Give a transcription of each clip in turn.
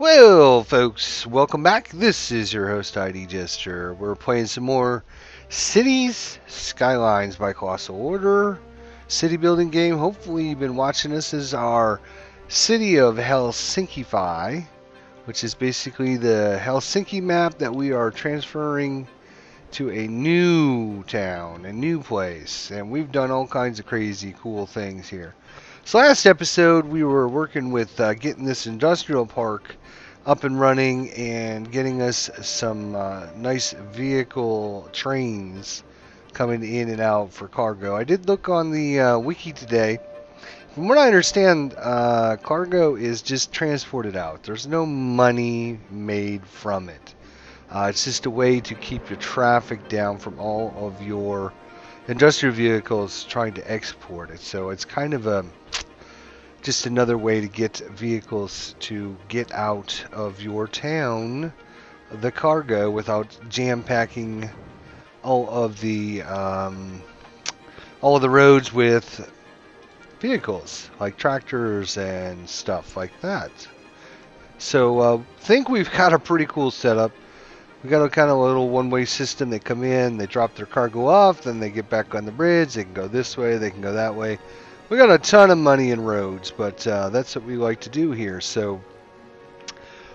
Well, folks, welcome back. This is your host, ID Jester. We're playing some more Cities Skylines by Colossal Order city building game. Hopefully, you've been watching this. This is our city of Helsinkify, which is basically the Helsinki map that we are transferring to a new town, a new place. And we've done all kinds of crazy, cool things here. So last episode, we were working with getting this industrial park up and running and getting us some nice vehicle trains coming in and out for cargo. I did look on the wiki today. From what I understand, cargo is just transported out. There's no money made from it. It's just a way to keep your traffic down from all of your industrial vehicles trying to export it. So it's kind of just another way to get vehicles to get out of your town, the cargo, without jam-packing all of the roads with vehicles like tractors and stuff like that. So I think we've got a pretty cool setup. We got a kind of a little one-way system. They come in, they drop their cargo off, then they get back on the bridge. They can go this way, they can go that way. We got a ton of money in roads, but that's what we like to do here. So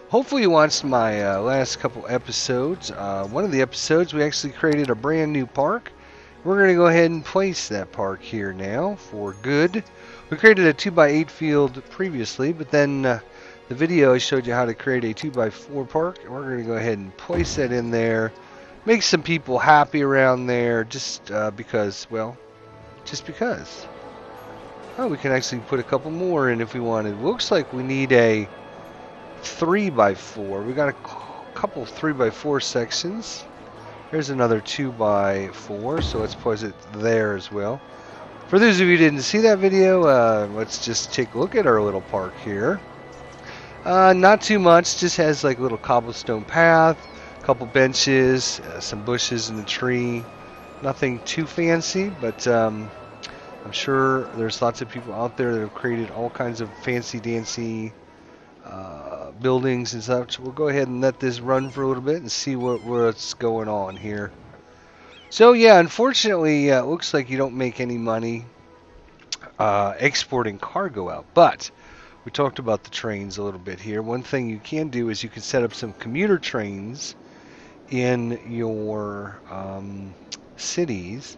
hopefully you watched my last couple episodes. One of the episodes, we actually created a brand new park. We're going to go ahead and place that park here now for good. We created a 2x8 field previously, but then the video I showed you how to create a 2x4 park. We're going to go ahead and place that in there. Make some people happy around there just because, well, just because. Oh, we can actually put a couple more in if we wanted. Looks like we need a 3x4. We got a couple 3x4 sections. There's another 2x4, so let's place it there as well. For those of you who didn't see that video, let's just take a look at our little park here. Not too much, just has like a little cobblestone path, a couple benches, some bushes and a tree. Nothing too fancy, but I'm sure there's lots of people out there that have created all kinds of fancy-dancy buildings and such. We'll go ahead and let this run for a little bit and see what's going on here. So yeah, unfortunately, it looks like you don't make any money exporting cargo out. But we talked about the trains a little bit here. One thing you can do is you can set up some commuter trains in your cities.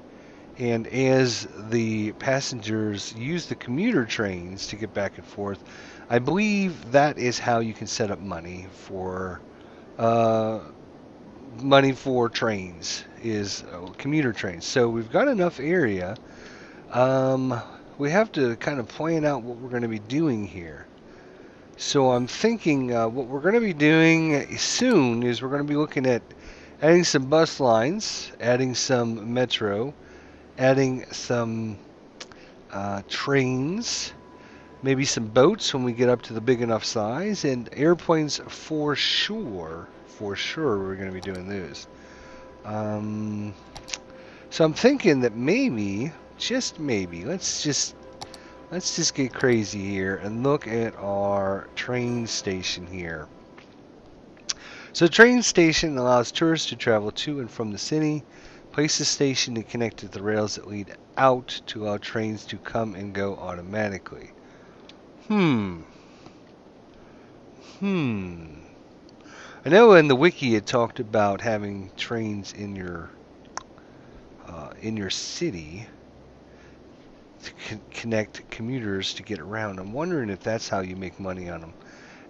And as the passengers use the commuter trains to get back and forth, I believe that is how you can set up money for trains, is commuter trains. So we've got enough area. We have to kind of plan out what we're going to be doing here. So I'm thinking what we're going to be doing soon is we're going to be looking at adding some bus lines, adding some metro, adding some trains, maybe some boats when we get up to the big enough size, and airplanes for sure. For sure, we're going to be doing those. So I'm thinking that maybe, just maybe, let's just get crazy here and look at our train station here. So the train station allows tourists to travel to and from the city. Place the station to connect to the rails that lead out to allow trains to come and go automatically. I know in the wiki it talked about having trains in your city to connect commuters to get around. I'm wondering if that's how you make money on them.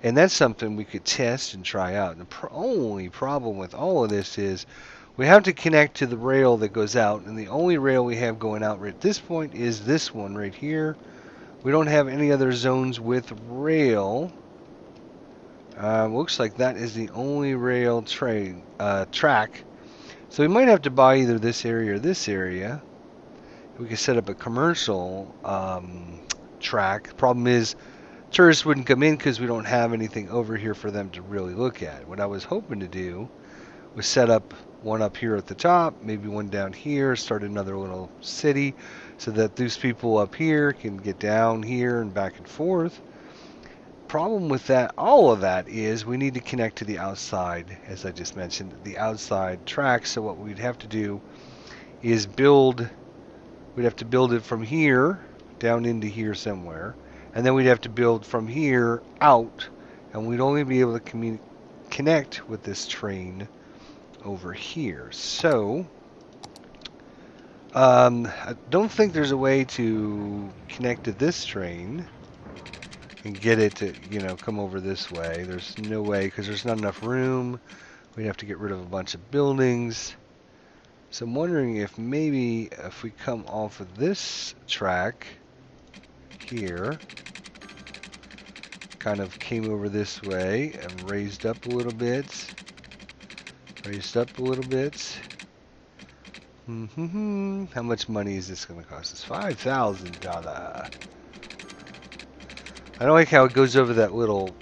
And that's something we could test and try out. And the only problem with all of this is we have to connect to the rail that goes out, and the only rail we have going out right at this point is this one right here. We don't have any other zones with rail. Looks like that is the only rail track. So we might have to buy either this area or this area. We could set up a commercial track. Problem is, tourists wouldn't come in because we don't have anything over here for them to really look at. What I was hoping to do was set up one up here at the top, maybe one down here, start another little city so that those people up here can get down here and back and forth. problem with that, all of that, is we need to connect to the outside, as I just mentioned, the outside track. So what we'd have to do is we'd have to build it from here down into here somewhere, and then we'd have to build from here out, and we'd only be able to connect with this train over here. So I don't think there's a way to connect to this train and get it to, you know, come over this way. There's no way, because there's not enough room. We'd have to get rid of a bunch of buildings. So I'm wondering if maybe if we come off of this track here, kind of came over this way and raised up a little bit. How much money is this going to cost us? $5,000. I don't like how it goes over that little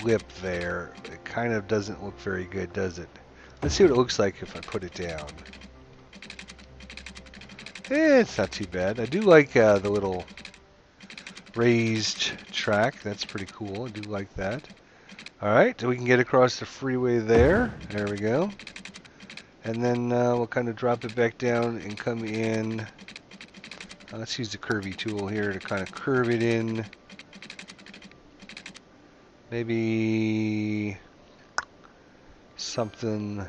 lip there. It kind of doesn't look very good, does it? Let's see what it looks like if I put it down. It's not too bad. I do like the little raised track. That's pretty cool. I do like that. Alright, so we can get across the freeway there. There we go. And then we'll kind of drop it back down and come in. Let's use the curvy tool here to kind of curve it in. Maybe something.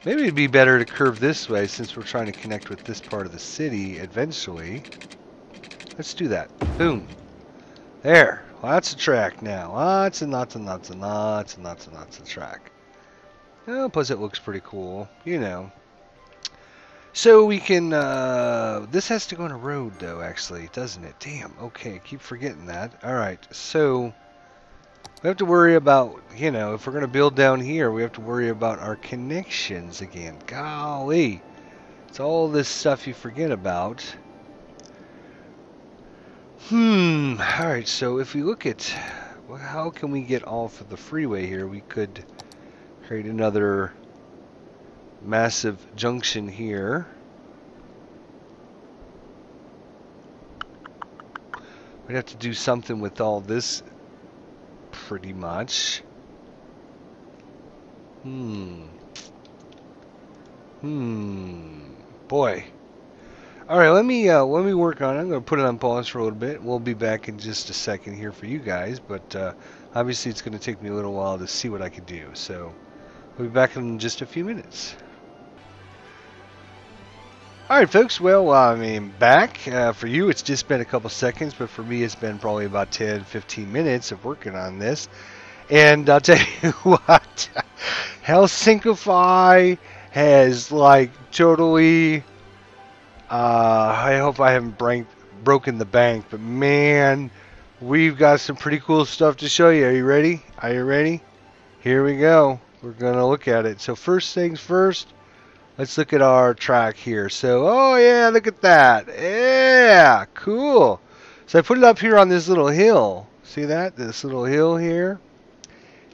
Maybe it'd be better to curve this way since we're trying to connect with this part of the city eventually. Let's do that. Boom. There. Lots of track now. Lots and lots and lots and lots and lots and lots of track. Oh, plus it looks pretty cool, you know. So we can, this has to go on a road though, actually, doesn't it? Damn, okay, I keep forgetting that. Alright, so we have to worry about, you know, if we're going to build down here, we have to worry about our connections again. Golly, it's all this stuff you forget about. Alright, so if we look at, well, how can we get off of the freeway here? We could create another massive junction here. We'd have to do something with all this pretty much. Boy. Alright, let me work on it. I'm going to put it on pause for a little bit. We'll be back in just a second here for you guys, but obviously it's going to take me a little while to see what I can do. So we'll be back in just a few minutes. Alright folks, well, I mean, back. For you it's just been a couple seconds, but for me it's been probably about 10-15 minutes of working on this. And I'll tell you what, Helsinkify has like totally, I hope I haven't broken the bank, but man, we've got some pretty cool stuff to show you. Are you ready? Are you ready? Here we go. We're going to look at it. So first things first, let's look at our track here. So, oh yeah, look at that. Yeah, cool. So I put it up here on this little hill. See that? This little hill here.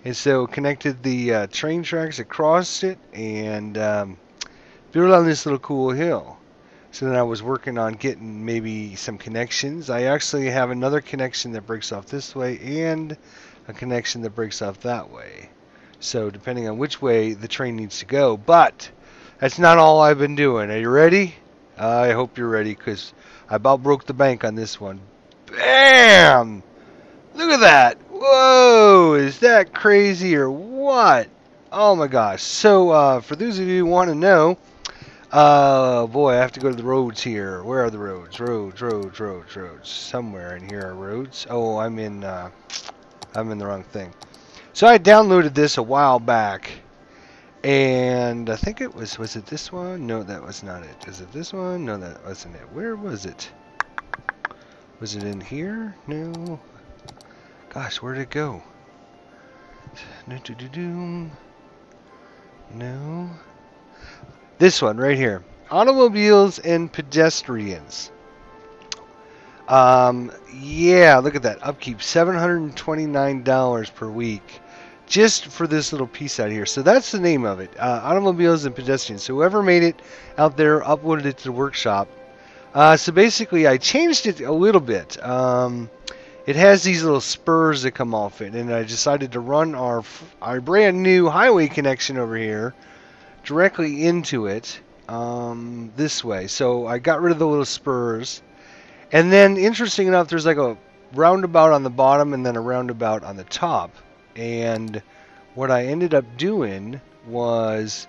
And so connected the train tracks across it and built on this little cool hill. So then I was working on getting maybe some connections. I actually have another connection that breaks off this way and a connection that breaks off that way. So depending on which way the train needs to go. But that's not all I've been doing. Are you ready? I hope you're ready because I about broke the bank on this one. Bam! Look at that. Whoa, is that crazy or what? Oh my gosh. So for those of you who want to know, boy, I have to go to the roads here. Where are the roads? Roads. Somewhere in here are roads. Oh, I'm in the wrong thing. So I downloaded this a while back. And I think it was it this one? No, that was not it. Is it this one? No, that wasn't it. Where was it? Was it in here? No. Gosh, where'd it go? No. This one right here. Automobiles and pedestrians. Yeah, look at that. Upkeep, $729 per week. Just for this little piece out here. So that's the name of it. Automobiles and pedestrians. So whoever made it out there, uploaded it to the workshop. So basically, I changed it a little bit. It has these little spurs that come off it, and I decided to run our brand new highway connection over here directly into it this way. So I got rid of the little spurs, and then interesting enough, there's like a roundabout on the bottom and then a roundabout on the top. And what I ended up doing was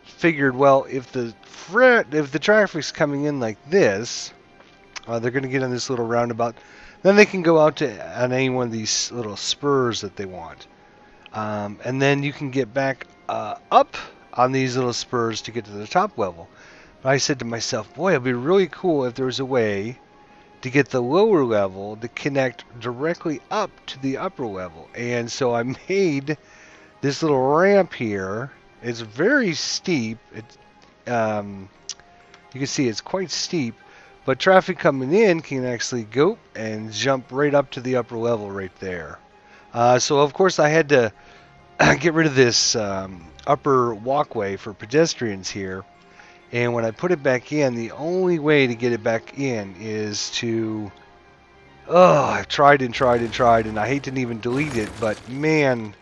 figured, well, if the traffic's coming in like this, they're going to get on this little roundabout. Then they can go out to on any one of these little spurs that they want, and then you can get back up on these little spurs to get to the top level. But I said to myself, boy, it'd be really cool if there was a way to get the lower level to connect directly up to the upper level. And so I made this little ramp here. It's very steep. It's you can see it's quite steep. But traffic coming in can actually go and jump right up to the upper level right there. So of course I had to get rid of this upper walkway for pedestrians here. And when I put it back in, the only way to get it back in is to... Oh, I've tried and tried and tried, and I hate to even delete it, but man,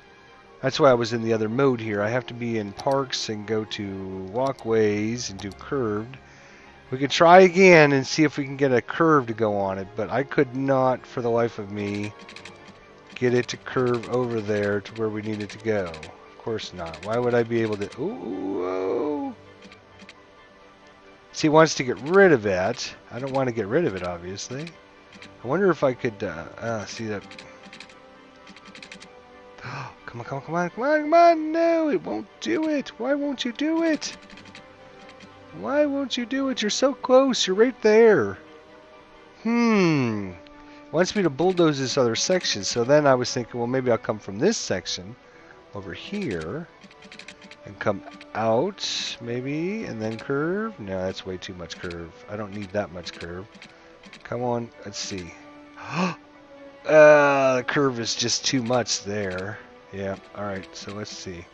that's why I was in the other mode here. I have to be in parks and go to walkways and do curved. We could try again and see if we can get a curve to go on it, but I could not, for the life of me, get it to curve over there to where we need it to go. Of course not. Why would I be able to... Ooh. See, it wants to get rid of that. I don't want to get rid of it, obviously. I wonder if I could... see that... Come on, come on, come on, come on, come on! No, it won't do it! Why won't you do it? Why won't you do it? You're so close. You're right there. Wants me to bulldoze this other section. So then I was thinking, well, maybe I'll come from this section over here and come out, maybe, and then curve. No, that's way too much curve. I don't need that much curve. Come on. Let's see. The curve is just too much there. Yeah. All right. So let's see.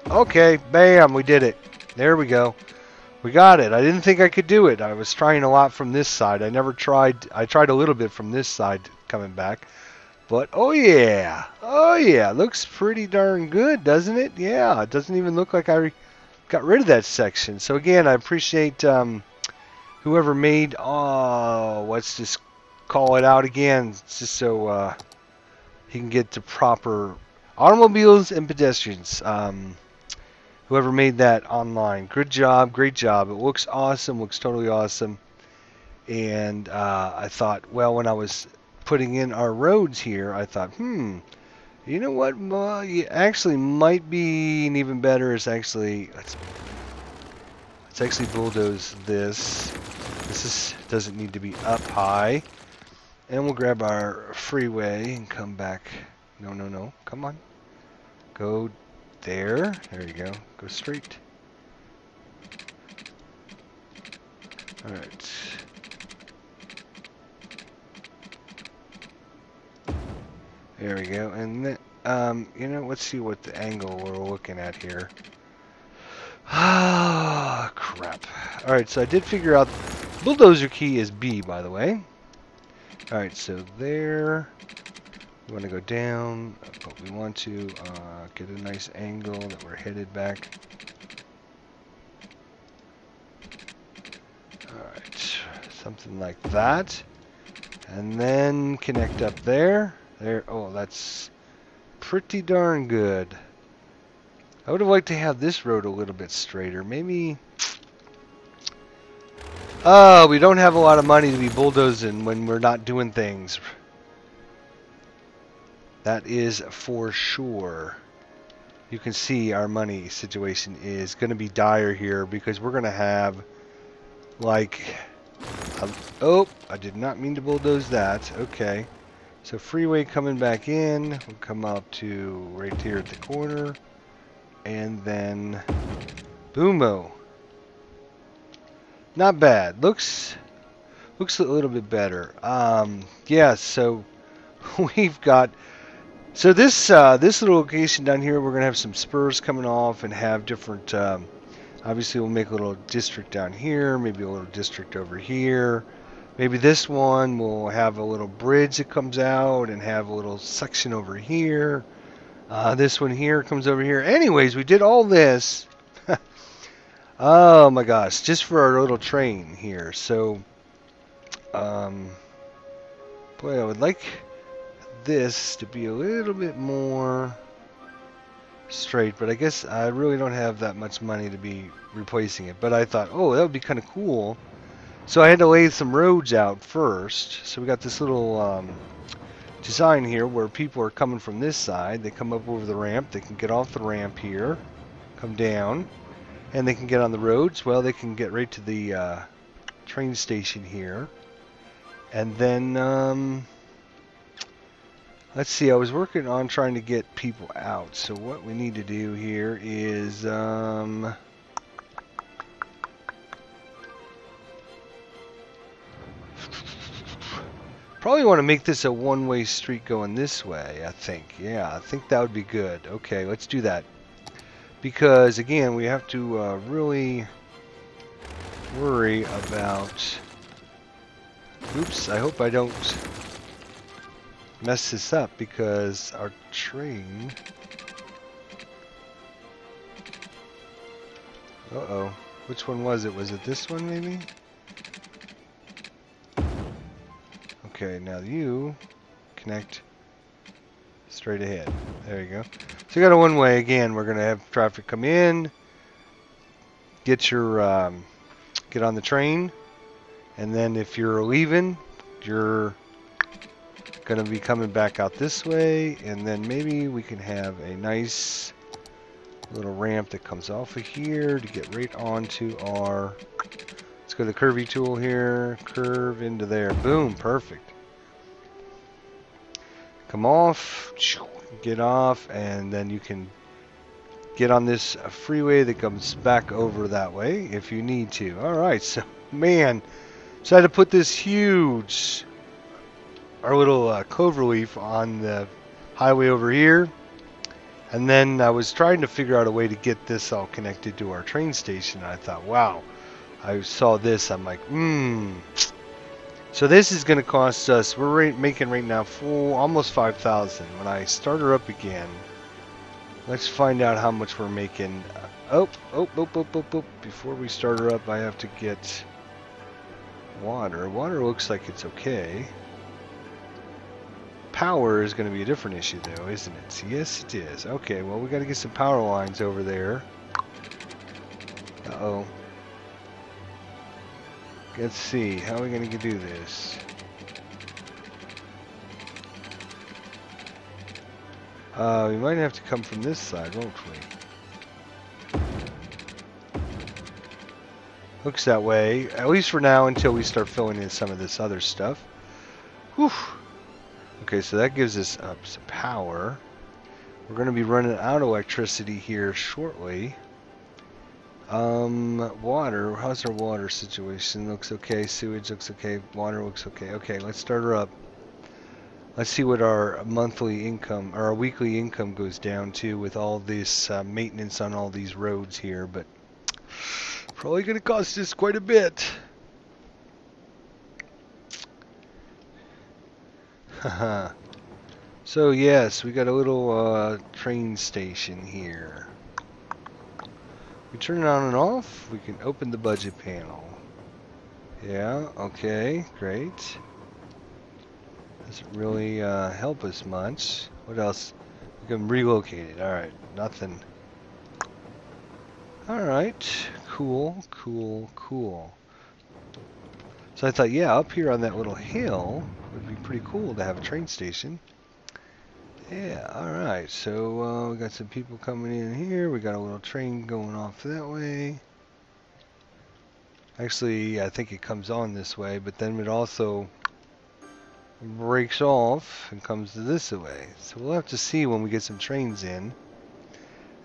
Okay, bam, we did it. There we go. We got it. I didn't think I could do it. I was trying a lot from this side. I tried a little bit from this side coming back. But, oh yeah, looks pretty darn good, doesn't it? Yeah, it doesn't even look like I got rid of that section. So again, I appreciate whoever made, let's just call it out again, just so he can get to proper... Automobiles and pedestrians. Whoever made that online. Good job. Great job. It looks awesome. Looks totally awesome. And I thought, well, when I was putting in our roads here, I thought, you know what? Actually might be even better is actually... Let's actually bulldoze this. This doesn't need to be up high. And we'll grab our freeway and come back... No. Come on. Go there. There you go. Go straight. Alright. There we go. And then, you know, let's see what the angle we're looking at here. Ah, crap. Alright, so I did figure out... Bulldozer key is B, by the way. Alright, so there... We want to go down, but we want to get a nice angle that we're headed back. Alright, something like that. And then connect up there. There. Oh, that's pretty darn good. I would have liked to have this road a little bit straighter. Maybe... Oh, we don't have a lot of money to be bulldozing when we're not doing things. That is for sure. You can see our money situation is going to be dire here because we're going to have like... oh, I did not mean to bulldoze that. Okay. So freeway coming back in. We'll come out to right here at the corner. And then... Boomo. Not bad. Looks a little bit better. Yeah, so we've got... So this little location down here, we're going to have some spurs coming off and have different Obviously, we'll make a little district down here, maybe a little district over here. Maybe this one will have a little bridge that comes out and have a little section over here. This one here comes over here. Anyways, we did all this. Oh my gosh, just for our little train here. So, boy, I would like this to be a little bit more straight, but I guess I really don't have that much money to be replacing it. But I thought, oh, that would be kind of cool. So I had to lay some roads out first. So we got this little design here where people are coming from this side. They come up over the ramp. They can get off the ramp here, come down, and they can get on the roads. Well, they can get right to the train station here. And then, let's see, I was working on trying to get people out. So what we need to do here is, probably want to make this a one-way street going this way, I think. Yeah, I think that would be good. Okay, let's do that. Because, again, we have to really worry about... Oops, I hope I don't mess this up because our train... Uh-oh. Which one was it? Was it this one, maybe? Okay, now you connect straight ahead. There you go. So you got a one-way again. We're gonna have traffic come in, get your get on the train, and then if you're leaving, you're gonna be coming back out this way, and then maybe we can have a nice little ramp that comes off of here to get right onto our. Let's go to the curvy tool here, curve into there. Boom, perfect. Come off, get off, and then you can get on this freeway that comes back over that way if you need to. Alright, so, man, so I had to put this huge, our little cloverleaf on the highway over here. And then I was trying to figure out a way to get this all connected to our train station. And I thought, wow, I saw this, I'm like, So this is going to cost us, we're making right now almost 5,000. When I start her up again, let's find out how much we're making. Before we start her up, I have to get water. Water looks like it's okay. Power is going to be a different issue though, isn't it? Yes, it is. Okay, well, we got to get some power lines over there. Uh-oh. Let's see, how are we going to do this? We might have to come from this side, won't we? Looks that way, at least for now, until we start filling in some of this other stuff. Whew. Okay, so that gives us some power. We're going to be running out of electricity here shortly. Water, how's our water situation? Looks okay, sewage looks okay, water looks okay. Okay, let's start her up. Let's see what our monthly income, or our weekly income goes down to with all this maintenance on all these roads here, but probably going to cost us quite a bit. Haha. So yes, we got a little train station here. We turn it on and off. We can open the budget panel. Yeah, okay, great. Doesn't really help us much. What else? We can relocate it. Alright, nothing. Alright, cool, cool, cool. So I thought, yeah, up here on that little hill would be pretty cool to have a train station. Yeah, alright, so we got some people coming in here. We got a little train going off that way. Actually, I think it comes on this way, but then it also breaks off and comes to this way. So we'll have to see when we get some trains in.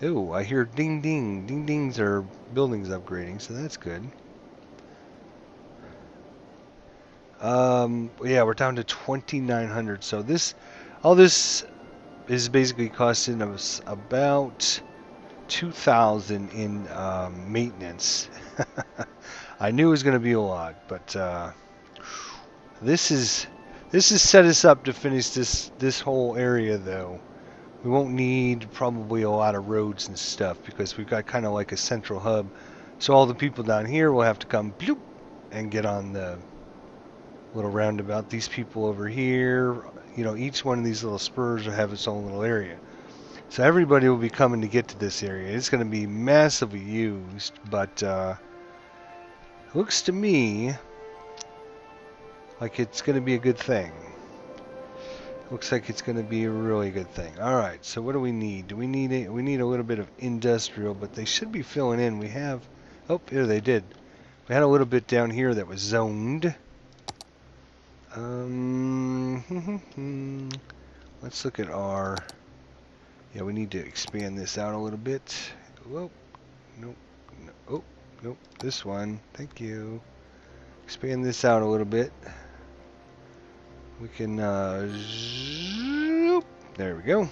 Ooh, I hear ding ding. Ding dings are buildings upgrading, so that's good. Yeah, we're down to 2,900. So this, all this is basically costing us about 2,000 in maintenance. I knew it was going to be a lot, but this is set us up to finish this whole area, though. We won't need probably a lot of roads and stuff because we've got kind of like a central hub. So all the people down here will have to come bloop and get on the little roundabout. These people over here, you know, each one of these little spurs will have its own little area. So everybody will be coming to get to this area. It's going to be massively used, but looks to me like it's going to be a good thing. Looks like it's going to be a really good thing. All right, so what do we need? We need a little bit of industrial, but they should be filling in. We have, oh, here they did. We had a little bit down here that was zoned. Let's look at our. Yeah, we need to expand this out a little bit. Whoa, nope, no, oh, nope, this one. Thank you. Expand this out a little bit. We can, there we go. And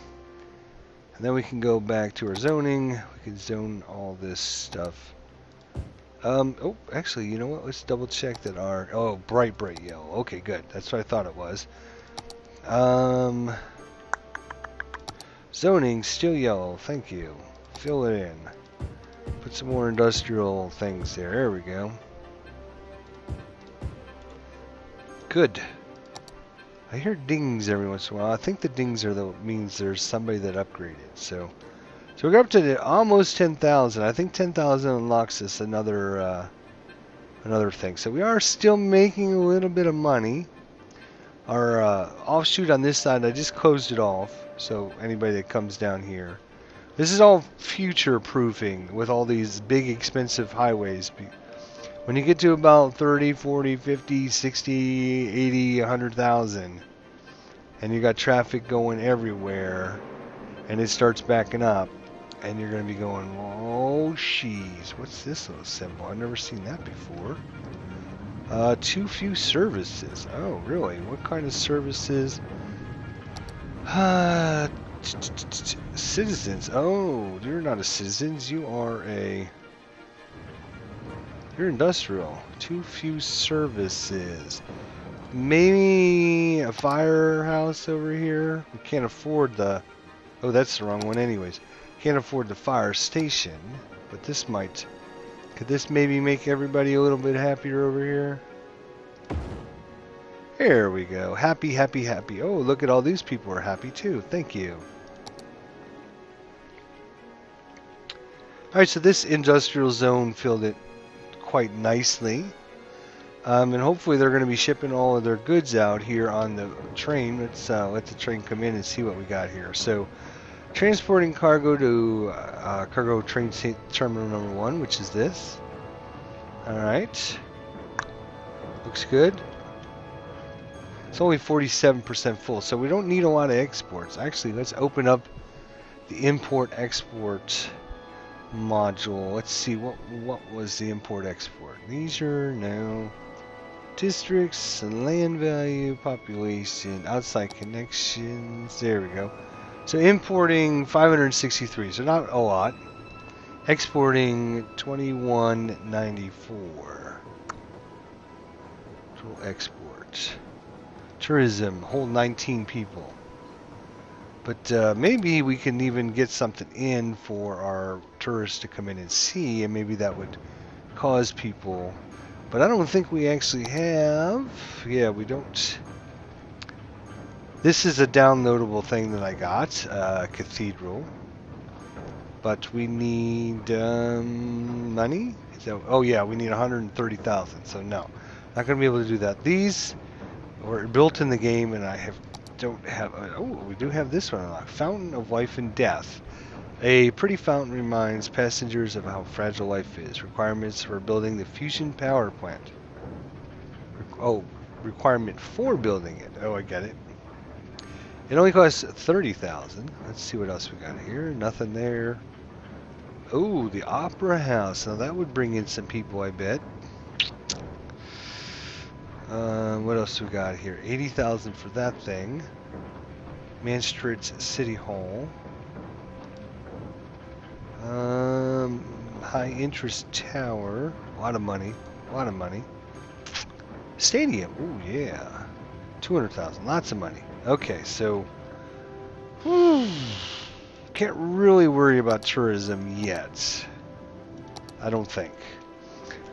then we can go back to our zoning. We can zone all this stuff. Oh, actually, you know what? Let's double check that our, oh, bright yellow. Okay, good. That's what I thought it was. Zoning, still yellow. Thank you. Fill it in. Put some more industrial things there. There we go. Good. I hear dings every once in a while. I think the dings are means there's somebody that upgraded. So we're up to almost 10,000. I think 10,000 unlocks us another thing. So we are still making a little bit of money. Our offshoot on this side, I just closed it off. So anybody that comes down here, this is all future proofing with all these big expensive highways. When you get to about 30, 40, 50, 60, 80, 100,000, and you got traffic going everywhere, and it starts backing up, and you're going to be going, oh, jeez, what's this little symbol? I've never seen that before. Too few services. Oh, really? What kind of services? Citizens. Oh, you're not a citizen. You are a... You're industrial. Too few services. Maybe a firehouse over here. We can't afford the... Oh, that's the wrong one anyways. Can't afford the fire station. But this might... Could this maybe make everybody a little bit happier over here? There we go. Happy, happy, happy. Oh, look at all these people are happy too. Thank you. Alright, so this industrial zone filled it quite nicely. And hopefully they're going to be shipping all of their goods out here on the train. Let's let the train come in and see what we got here. So, transporting cargo to cargo train terminal number 1, which is this. Alright. Looks good. It's only 47% full, so we don't need a lot of exports. Actually, let's open up the import-export module. Let's see, what was the import-export? Leisure, no. Districts, land value, population, outside connections. There we go. So importing 563, so not a lot. Exporting 2194. Total export. Tourism, hold 19 people. But maybe we can even get something in for our tourists to come in and see, and maybe that would cause people. But I don't think we actually have. Yeah, we don't. This is a downloadable thing that I got, Cathedral. But we need money. So, oh yeah, we need 130,000. So no, not going to be able to do that. These were built in the game, and I don't have. Oh, we do have this one unlocked. Fountain of Life and Death. A pretty fountain reminds passengers of how fragile life is. Requirements for building the fusion power plant. Oh, requirement for building it. Oh, I get it. It only costs 30,000. Let's see what else we got here. Nothing there. Oh, the Opera House. Now that would bring in some people, I bet. What else we got here? 80,000 for that thing. Manstrait's City Hall. High interest tower. A lot of money. A lot of money. Stadium. Ooh, yeah. 200,000. Lots of money. Okay, so can't really worry about tourism yet. I don't think.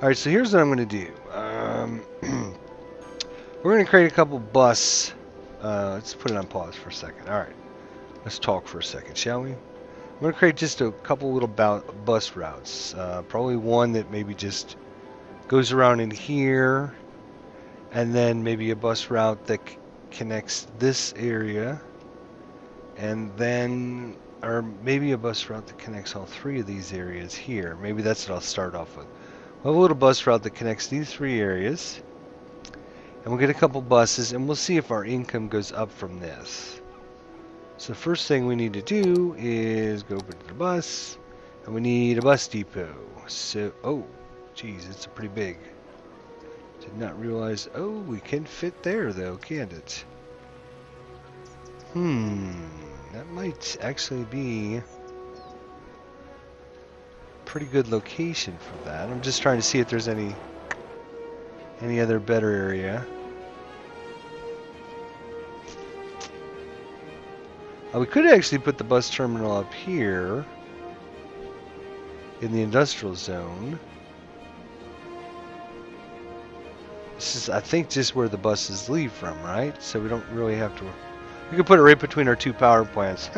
All right, so here's what I'm going to do. We're going to create a couple bus. Let's put it on pause for a second. All right, let's talk for a second, shall we? I'm going to create just a couple little bus routes. Probably one that maybe just goes around in here, and then maybe a bus route that connects this area, and then, or maybe a bus route that connects all three of these areas here. Maybe that's what I'll start off with. We'll have a little bus route that connects these three areas, and we'll get a couple buses, and we'll see if our income goes up from this. So the first thing we need to do is go over to the bus, and we need a bus depot. So, oh, geez, it's pretty big. Did not realize, oh, we can fit there though, can't it? That might actually be a pretty good location for that. I'm just trying to see if there's any other better area. We could actually put the bus terminal up here in the industrial zone. This is, I think, just where the buses leave from, right? So we don't really have to... We could put it right between our two power plants.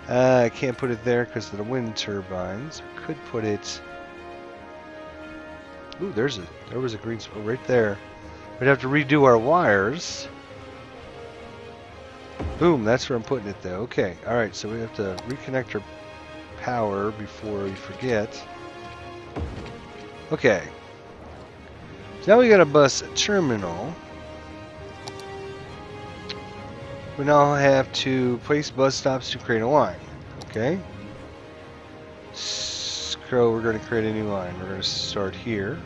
I can't put it there because of the wind turbines. We could put it... Ooh, there was a green spot right there. We'd have to redo our wires. Boom, that's where I'm putting it though. Okay, alright, so we have to reconnect our power before we forget. Okay. So now we got a bus terminal. We now have to place bus stops to create a line. Okay. So we're going to create a new line. We're going to start here.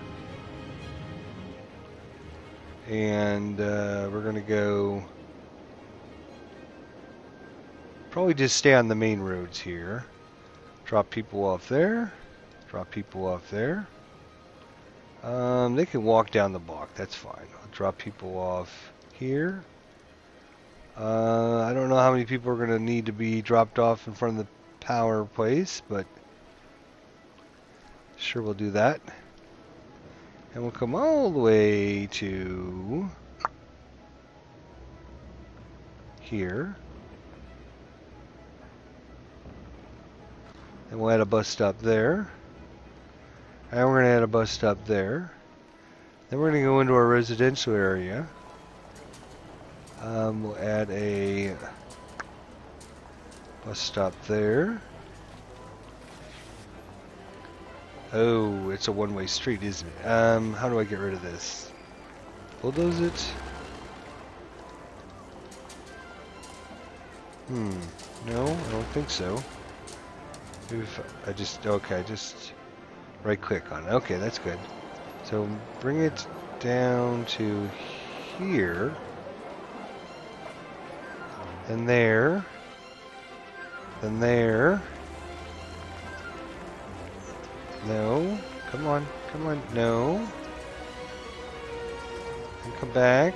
And we're going to go... Probably just stay on the main roads here. Drop people off there. Drop people off there. They can walk down the block. That's fine. I'll drop people off here. I don't know how many people are going to need to be dropped off in front of the power place, but sure, we'll do that. And we'll come all the way to here. And we'll add a bus stop there. And we're going to add a bus stop there. Then we're going to go into our residential area. We'll add a bus stop there. Oh, it's a one-way street, isn't it? How do I get rid of this? Bulldoze it? No, I don't think so. If I just, okay, just right-click on it. Okay, that's good. So bring it down to here. And there. And there. No. Come on. Come on. No. And come back.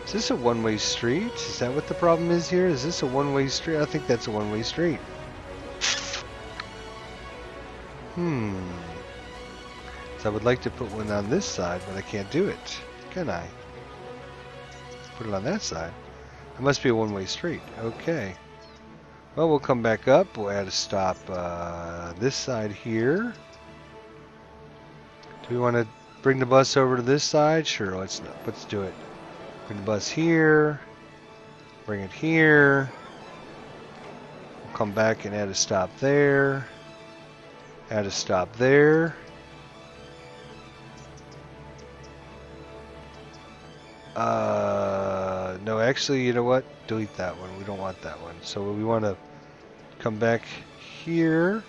Is this a one-way street? Is that what the problem is here? Is this a one-way street? I think that's a one-way street. So I would like to put one on this side, but I can't do it. Can I? Put it on that side. It must be a one-way street. Okay. Well, we'll come back up. We'll add a stop this side here. Do we want to bring the bus over to this side? Sure, let's do it. Bring the bus here. Bring it here. We'll come back and add a stop there. Add a stop there. No, actually, you know what? Delete that one. We don't want that one. So we want to come back here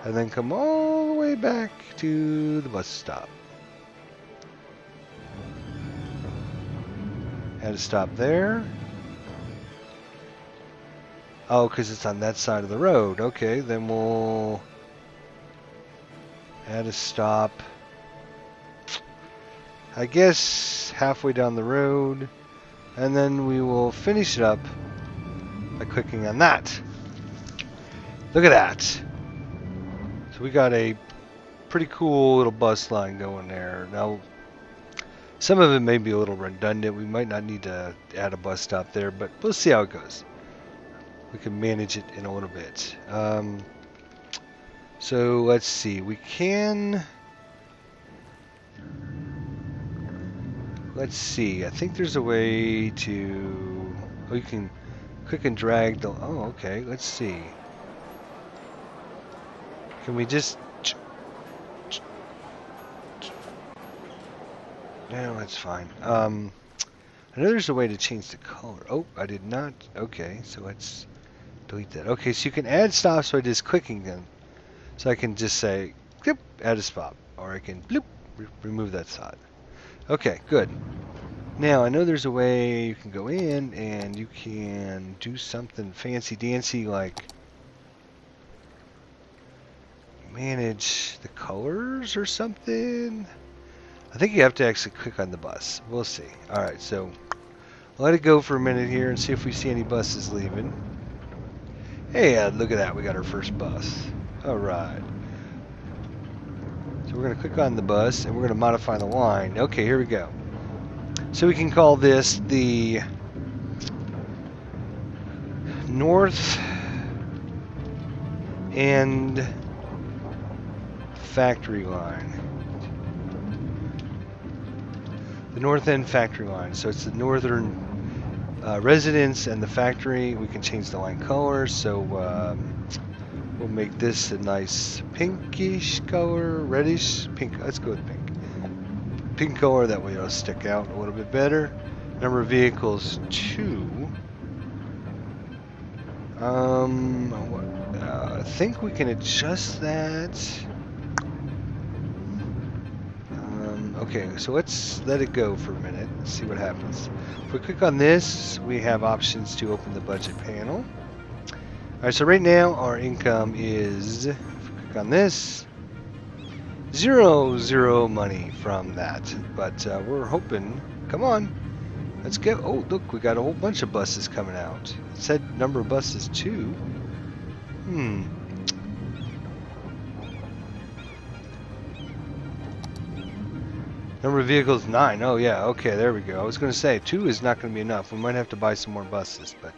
and then come all the way back to the bus stop. Add a stop there. Oh, because it's on that side of the road. Okay, then we'll add a stop. I guess halfway down the road. And then we will finish it up by clicking on that. Look at that. So we got a pretty cool little bus line going there. Now, some of it may be a little redundant. We might not need to add a bus stop there, but we'll see how it goes. We can manage it in a little bit. So let's see. We can... Let's see. I think there's a way to... Oh, you can click and drag the... Oh, okay. Let's see. Can we just... No, that's fine. I know there's a way to change the color. Oh, I did not. Okay, so let's delete that. Okay, so you can add stops by just clicking them. So I can just say, clip, add a stop. Or I can, bloop, remove that stop. Okay, good. Now, I know there's a way you can go in and you can do something fancy-dancy like manage the colors or something. I think you have to actually click on the bus. We'll see. Alright, so let it go for a minute here and see if we see any buses leaving. Hey, look at that. We got our first bus. Alright. So we're going to click on the bus and we're going to modify the line. Okay, here we go. So we can call this the North End Factory Line. The North End Factory Line. So it's the northern residence and the factory. We can change the line color. So we'll make this a nice pinkish color, reddish pink. Let's go with pink. Pink color, that way it'll stick out a little bit better. Number of vehicles 2. I think we can adjust that. Okay, so let's let it go for a minute and see what happens. If we click on this, we have options to open the budget panel. Alright, so right now our income is, if we click on this, zero money from that. But we're hoping, come on, let's get, oh look, we got a whole bunch of buses coming out. It said number of buses 2. Number of vehicles 9. Oh yeah, okay, there we go. I was going to say 2 is not going to be enough. We might have to buy some more buses, but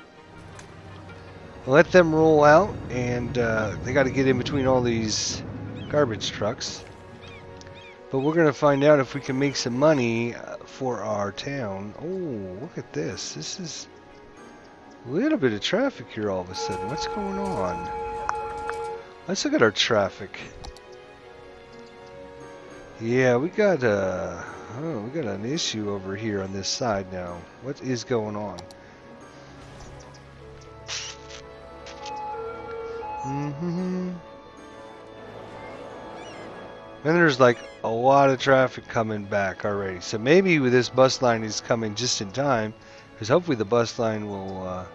we'll let them roll out, and they got to get in between all these garbage trucks. But we're going to find out if we can make some money for our town. Oh, look at this. This is a little bit of traffic here all of a sudden. What's going on? Let's look at our traffic. Yeah, we got an issue over here on this side now. What is going on? And there's like a lot of traffic coming back already. So maybe this bus line is coming just in time, because hopefully the bus line will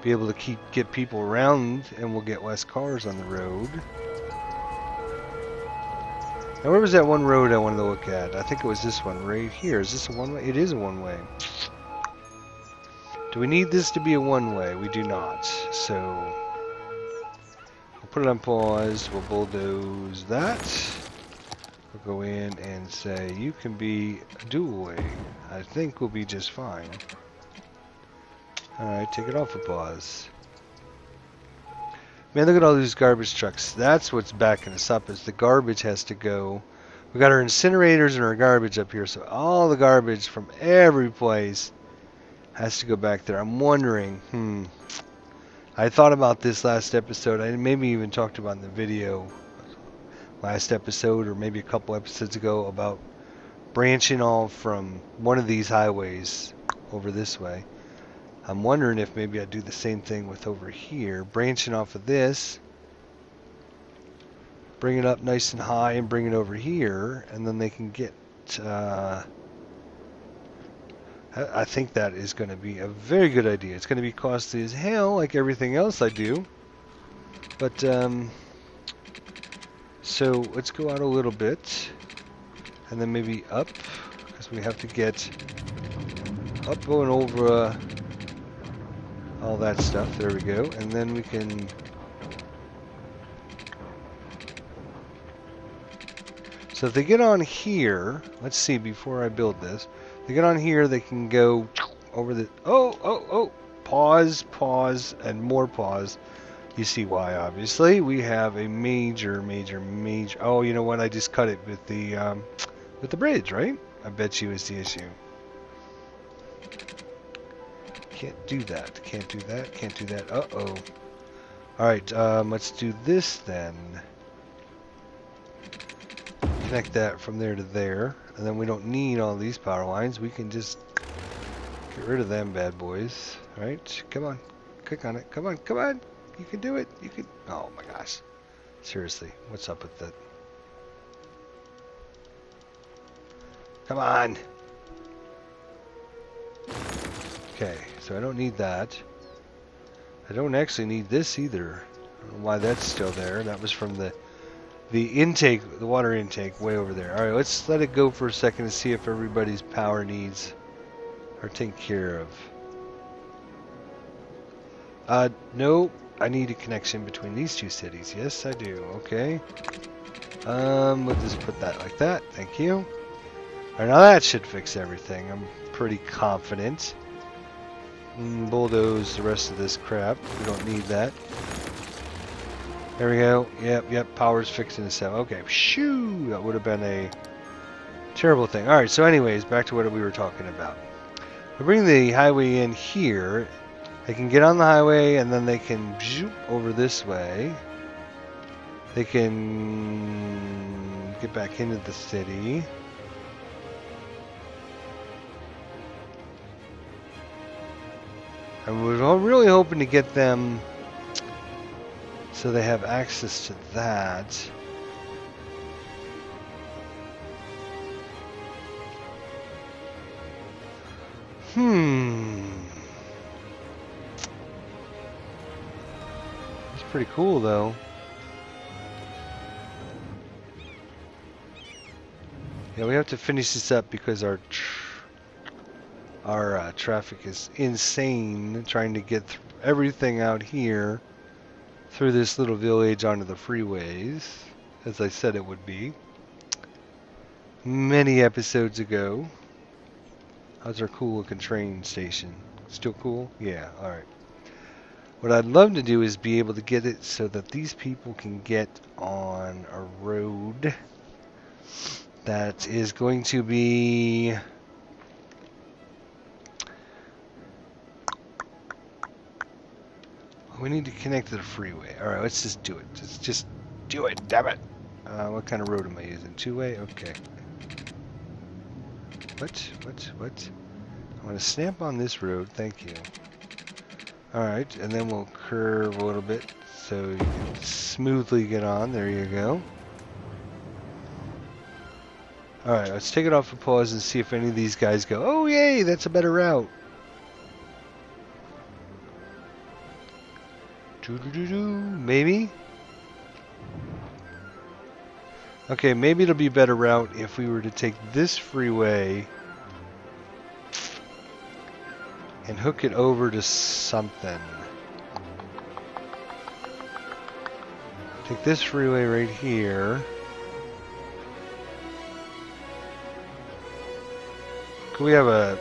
be able to get people around, and we'll get less cars on the road. Now, where was that one road I wanted to look at? I think it was this one right here. Is this a one-way? It is a one-way. Do we need this to be a one-way? We do not. So, we'll put it on pause. We'll bulldoze that. We'll go in and say, you can be a dual-way. I think we'll be just fine. Alright, take it off of pause. Man, look at all these garbage trucks. That's what's backing us up, is the garbage has to go. We got our incinerators and our garbage up here, so all the garbage from every place has to go back there. I'm wondering, I thought about this last episode. I maybe even talked about in the video last episode, or maybe a couple episodes ago, about branching off from one of these highways over this way. I'm wondering if maybe I do the same thing with over here, branching off of this, bring it up nice and high and bring it over here, and then they can get I think that is going to be a very good idea. It's going to be costly as hell, like everything else I do. But, so let's go out a little bit. And then maybe up, because we have to get up going over all that stuff. There we go. And then we can... So if they get on here, let's see, before I build this, they get on here, they can go over the... Oh! Pause, pause, and more pause. You see why, obviously. We have a major... Oh, you know what? I just cut it with the bridge, right? I bet you is the issue. Can't do that. Can't do that. Can't do that. Uh-oh. Alright, let's do this then. Connect that from there to there, and then we don't need all these power lines. We can just get rid of them bad boys. Alright, come on. Click on it. Come on, come on. You can do it. You can... Oh my gosh. Seriously, what's up with that? Come on. Okay, so I don't need that. I don't actually need this either. I don't know why that's still there. That was from the intake, the water intake way over there. Alright, let's let it go for a second to see if everybody's power needs are taken care of. No, I need a connection between these two cities. Yes, I do. Okay. We'll just put that like that. Thank you. Alright, now that should fix everything. I'm pretty confident. Bulldoze the rest of this crap. We don't need that. There we go. Yep. Power's fixing itself. Okay. Shoo! That would have been a terrible thing. Alright, so anyways, back to what we were talking about. We bring the highway in here. They can get on the highway and then they can zoop over this way. They can get back into the city. And we're really hoping to get them so they have access to that. It's pretty cool though. Yeah, we have to finish this up because our traffic is insane trying to get everything out here through this little village onto the freeways, as I said it would be many episodes ago. How's our cool looking train station? Still cool? Yeah, alright. What I'd love to do is be able to get it so that these people can get on a road that is going to be... We need to connect to the freeway. Alright, let's just do it. Just do it, damn it. What kind of road am I using? Two-way? Okay. What? I want to snap on this road, thank you. Alright, and then we'll curve a little bit so you can smoothly get on. There you go. Alright, let's take it off for pause and see if any of these guys go, oh yay, that's a better route. Maybe? Okay, maybe it'll be a better route if we were to take this freeway and hook it over to something. Take this freeway right here. Could we have a...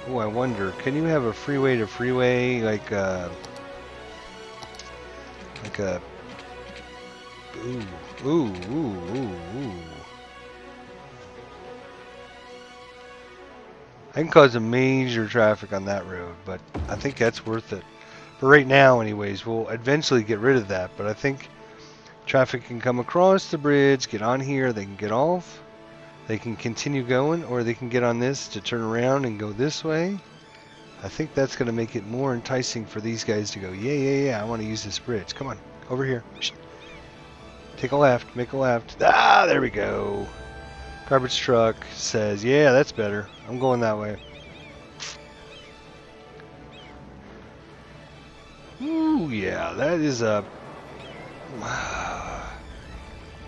Oh, I wonder. Can you have a freeway to freeway like a... Ooh. I can cause a major traffic on that road, but I think that's worth it. For right now, anyways, we'll eventually get rid of that, but I think traffic can come across the bridge, get on here, they can get off, they can continue going, or they can get on this to turn around and go this way. I think that's going to make it more enticing for these guys to go, yeah, I want to use this bridge. Come on, over here. Take a left, make a left. Ah, there we go. Garbage truck says, yeah, that's better. I'm going that way. that is a...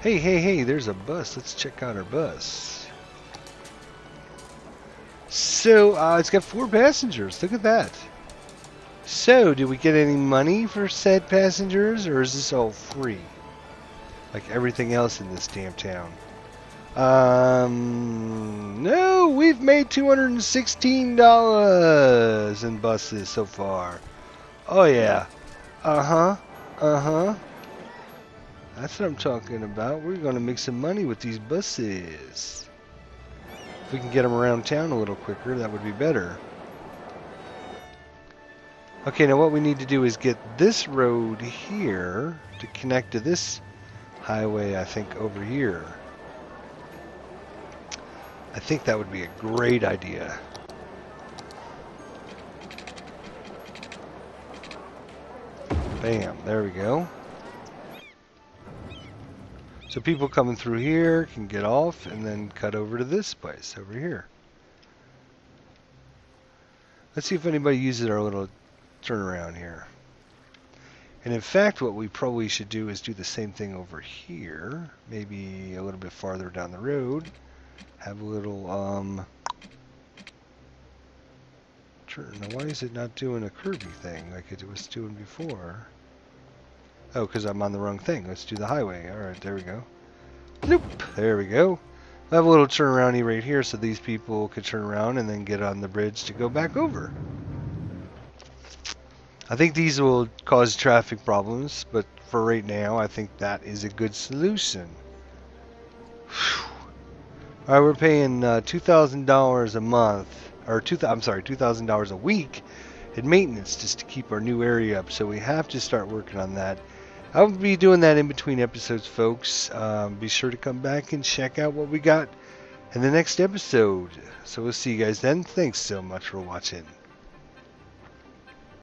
Hey, there's a bus. Let's check out our bus. So, it's got 4 passengers. Look at that. So, do we get any money for said passengers, or is this all free? Like everything else in this damn town. No, we've made $216 in buses so far. Oh yeah. That's what I'm talking about. We're gonna make some money with these buses. If we can get them around town a little quicker, that would be better. Okay, now what we need to do is get this road here to connect to this highway, I think, over here. I think that would be a great idea. Bam, there we go. So people coming through here can get off and then cut over to this place over here. Let's see if anybody uses our little turnaround here. And in fact, what we probably should do is do the same thing over here. Maybe a little bit farther down the road. Have a little, turn. Now, why is it not doing a curvy thing like it was doing before? Oh, because I'm on the wrong thing. Let's do the highway. Alright, there we go. Nope. There we go. I have a little turnaround right here so these people could turn around and then get on the bridge to go back over. I think these will cause traffic problems, but for right now, I think that is a good solution. Alright, we're paying $2,000 a month, or $2,000 a week in maintenance just to keep our new area up, so we have to start working on that. I'll be doing that in between episodes, folks. Be sure to come back and check out what we got in the next episode. So we'll see you guys then. Thanks so much for watching.